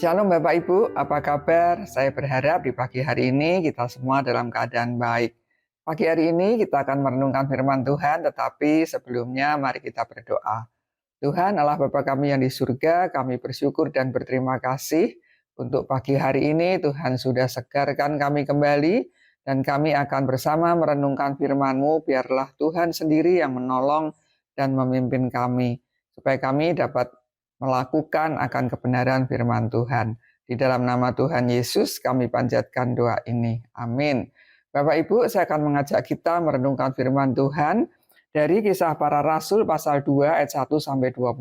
Shalom Bapak Ibu, apa kabar? Saya berharap di pagi hari ini kita semua dalam keadaan baik. Pagi hari ini kita akan merenungkan firman Tuhan, tetapi sebelumnya mari kita berdoa. Tuhan Allah Bapa kami yang di surga, kami bersyukur dan berterima kasih untuk pagi hari ini. Tuhan sudah segarkan kami kembali dan kami akan bersama merenungkan firman-Mu. Biarlah Tuhan sendiri yang menolong dan memimpin kami, supaya kami dapat melakukan akan kebenaran firman Tuhan. Di dalam nama Tuhan Yesus kami panjatkan doa ini. Amin. Bapak Ibu, saya akan mengajak kita merenungkan firman Tuhan dari Kisah Para Rasul pasal 2 ayat 1 sampai 21,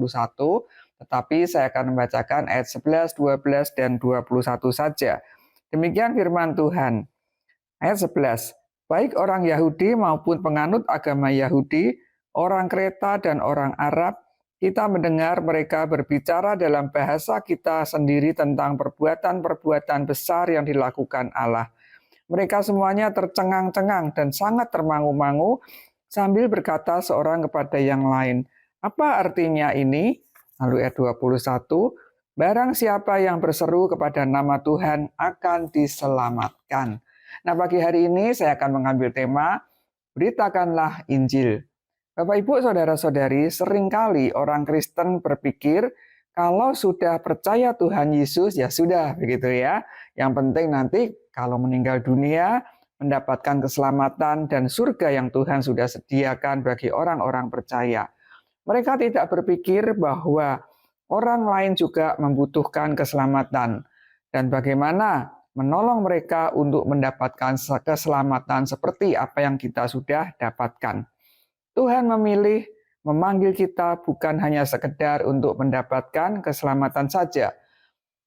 tetapi saya akan membacakan ayat 11, 12 dan 21 saja. Demikian firman Tuhan. Ayat 11. Baik orang Yahudi maupun penganut agama Yahudi, orang Kreta dan orang Arab, kita mendengar mereka berbicara dalam bahasa kita sendiri tentang perbuatan-perbuatan besar yang dilakukan Allah. Mereka semuanya tercengang-cengang dan sangat termangu-mangu sambil berkata seorang kepada yang lain, "Apa artinya ini?" Lalu ayat 21, "Barang siapa yang berseru kepada nama Tuhan akan diselamatkan." Nah, pagi hari ini saya akan mengambil tema, beritakanlah Injil. Bapak Ibu Saudara-saudari, seringkali orang Kristen berpikir kalau sudah percaya Tuhan Yesus ya sudah begitu ya. Yang penting nanti kalau meninggal dunia mendapatkan keselamatan dan surga yang Tuhan sudah sediakan bagi orang-orang percaya. Mereka tidak berpikir bahwa orang lain juga membutuhkan keselamatan dan bagaimana menolong mereka untuk mendapatkan keselamatan seperti apa yang kita sudah dapatkan. Tuhan memilih memanggil kita bukan hanya sekedar untuk mendapatkan keselamatan saja,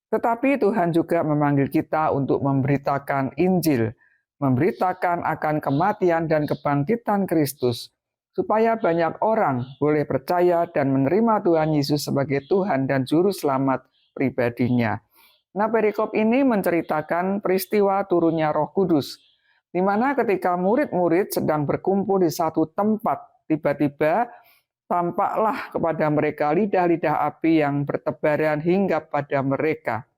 tetapi Tuhan juga memanggil kita untuk memberitakan Injil, memberitakan akan kematian dan kebangkitan Kristus, supaya banyak orang boleh percaya dan menerima Tuhan Yesus sebagai Tuhan dan Juru Selamat pribadinya. Nah, perikop ini menceritakan peristiwa turunnya Roh Kudus, di mana ketika murid-murid sedang berkumpul di satu tempat, tiba-tiba tampaklah kepada mereka lidah-lidah api yang bertebaran hingga pada mereka.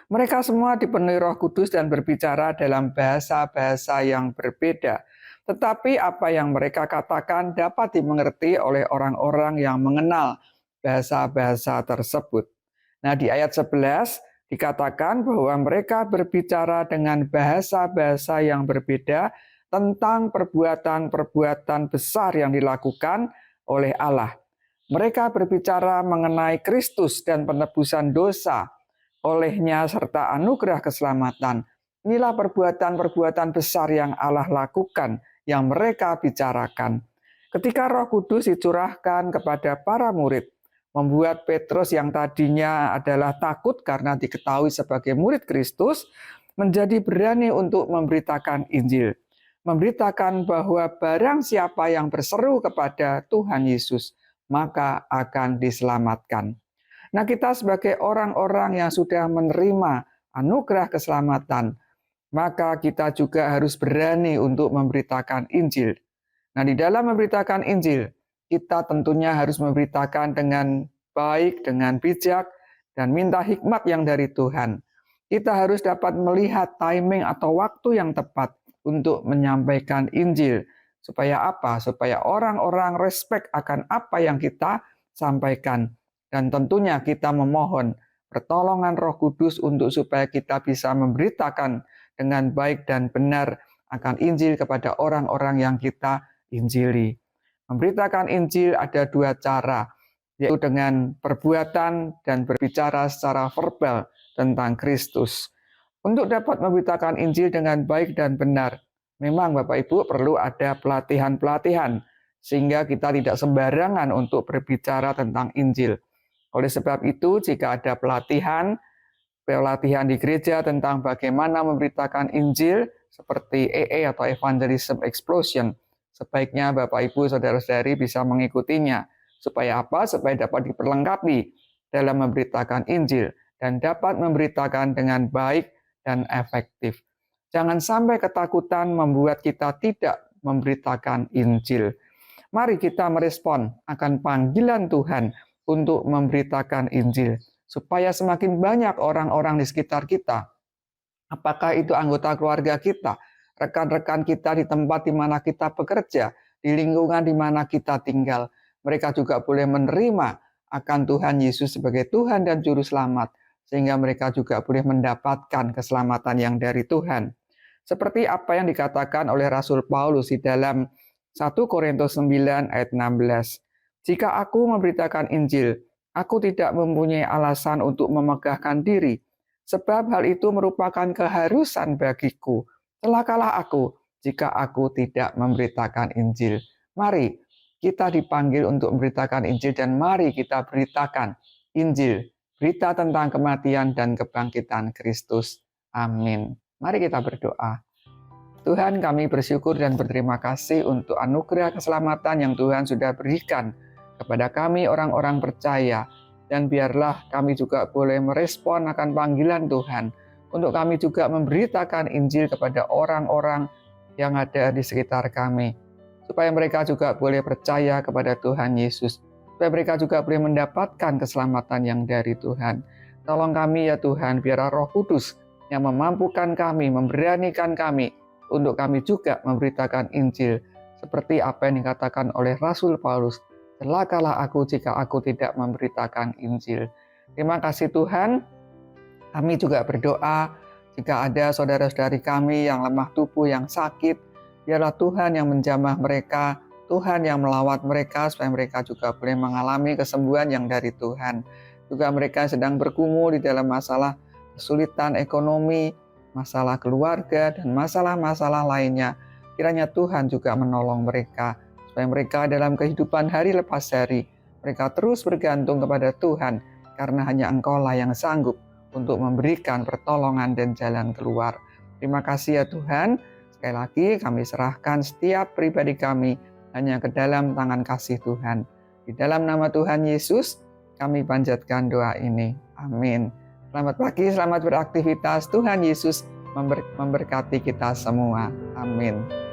Mereka semua dipenuhi Roh Kudus dan berbicara dalam bahasa-bahasa yang berbeda. Tetapi apa yang mereka katakan dapat dimengerti oleh orang-orang yang mengenal bahasa-bahasa tersebut. Nah, di ayat 11 dikatakan bahwa mereka berbicara dengan bahasa-bahasa yang berbeda tentang perbuatan-perbuatan besar yang dilakukan oleh Allah. Mereka berbicara mengenai Kristus dan penebusan dosa olehnya serta anugerah keselamatan. Inilah perbuatan-perbuatan besar yang Allah lakukan, yang mereka bicarakan. Ketika Roh Kudus dicurahkan kepada para murid, membuat Petrus yang tadinya adalah takut karena diketahui sebagai murid Kristus, menjadi berani untuk memberitakan Injil. Memberitakan bahwa barang siapa yang berseru kepada Tuhan Yesus, maka akan diselamatkan. Nah, kita sebagai orang-orang yang sudah menerima anugerah keselamatan, maka kita juga harus berani untuk memberitakan Injil. Nah, di dalam memberitakan Injil, kita tentunya harus memberitakan dengan baik, dengan bijak, dan minta hikmat yang dari Tuhan. Kita harus dapat melihat timing atau waktu yang tepat untuk menyampaikan Injil. Supaya apa? Supaya orang-orang respect akan apa yang kita sampaikan. Dan tentunya kita memohon pertolongan Roh Kudus untuk supaya kita bisa memberitakan dengan baik dan benar akan Injil kepada orang-orang yang kita injili. Memberitakan Injil ada dua cara, yaitu dengan perbuatan dan berbicara secara verbal tentang Kristus. Untuk dapat memberitakan Injil dengan baik dan benar, memang Bapak Ibu perlu ada pelatihan-pelatihan, sehingga kita tidak sembarangan untuk berbicara tentang Injil. Oleh sebab itu, jika ada pelatihan di gereja tentang bagaimana memberitakan Injil, seperti EE atau Evangelism Explosion, sebaiknya Bapak Ibu Saudara-saudari bisa mengikutinya. Supaya apa? Supaya dapat diperlengkapi dalam memberitakan Injil dan dapat memberitakan dengan baik dan efektif. Jangan sampai ketakutan membuat kita tidak memberitakan Injil. Mari kita merespon akan panggilan Tuhan untuk memberitakan Injil. supaya semakin banyak orang-orang di sekitar kita, apakah itu anggota keluarga kita, rekan-rekan kita di tempat di mana kita bekerja, di lingkungan di mana kita tinggal, mereka juga boleh menerima akan Tuhan Yesus sebagai Tuhan dan Juru Selamat, sehingga mereka juga boleh mendapatkan keselamatan yang dari Tuhan. Seperti apa yang dikatakan oleh Rasul Paulus di dalam 1 Korintus 9 ayat 16. Jika aku memberitakan Injil, aku tidak mempunyai alasan untuk memegahkan diri, sebab hal itu merupakan keharusan bagiku. Celakalah aku jika aku tidak memberitakan Injil. Mari kita dipanggil untuk memberitakan Injil dan mari kita beritakan Injil, berita tentang kematian dan kebangkitan Kristus. Amin. Mari kita berdoa. Tuhan, kami bersyukur dan berterima kasih untuk anugerah keselamatan yang Tuhan sudah berikan kepada kami orang-orang percaya. Dan biarlah kami juga boleh merespon akan panggilan Tuhan untuk kami juga memberitakan Injil kepada orang-orang yang ada di sekitar kami, supaya mereka juga boleh percaya kepada Tuhan Yesus, supaya mereka juga boleh mendapatkan keselamatan yang dari Tuhan. Tolong kami ya Tuhan, biarlah Roh Kudus yang memampukan kami, memberanikan kami untuk kami juga memberitakan Injil, seperti apa yang dikatakan oleh Rasul Paulus, celakalah aku jika aku tidak memberitakan Injil. Terima kasih Tuhan. Kami juga berdoa jika ada saudara-saudari kami yang lemah tubuh, yang sakit, biarlah Tuhan yang menjamah mereka, Tuhan yang melawat mereka, supaya mereka juga boleh mengalami kesembuhan yang dari Tuhan. Juga mereka sedang bergumul di dalam masalah kesulitan ekonomi, masalah keluarga, dan masalah-masalah lainnya. Kiranya Tuhan juga menolong mereka, supaya mereka dalam kehidupan hari lepas hari, mereka terus bergantung kepada Tuhan, karena hanya Engkau-lah yang sanggup untuk memberikan pertolongan dan jalan keluar. Terima kasih ya Tuhan. Sekali lagi kami serahkan setiap pribadi kami hanya ke dalam tangan kasih Tuhan. Di dalam nama Tuhan Yesus, kami panjatkan doa ini. Amin. Selamat pagi, selamat beraktivitas. Tuhan Yesus memberkati kita semua. Amin.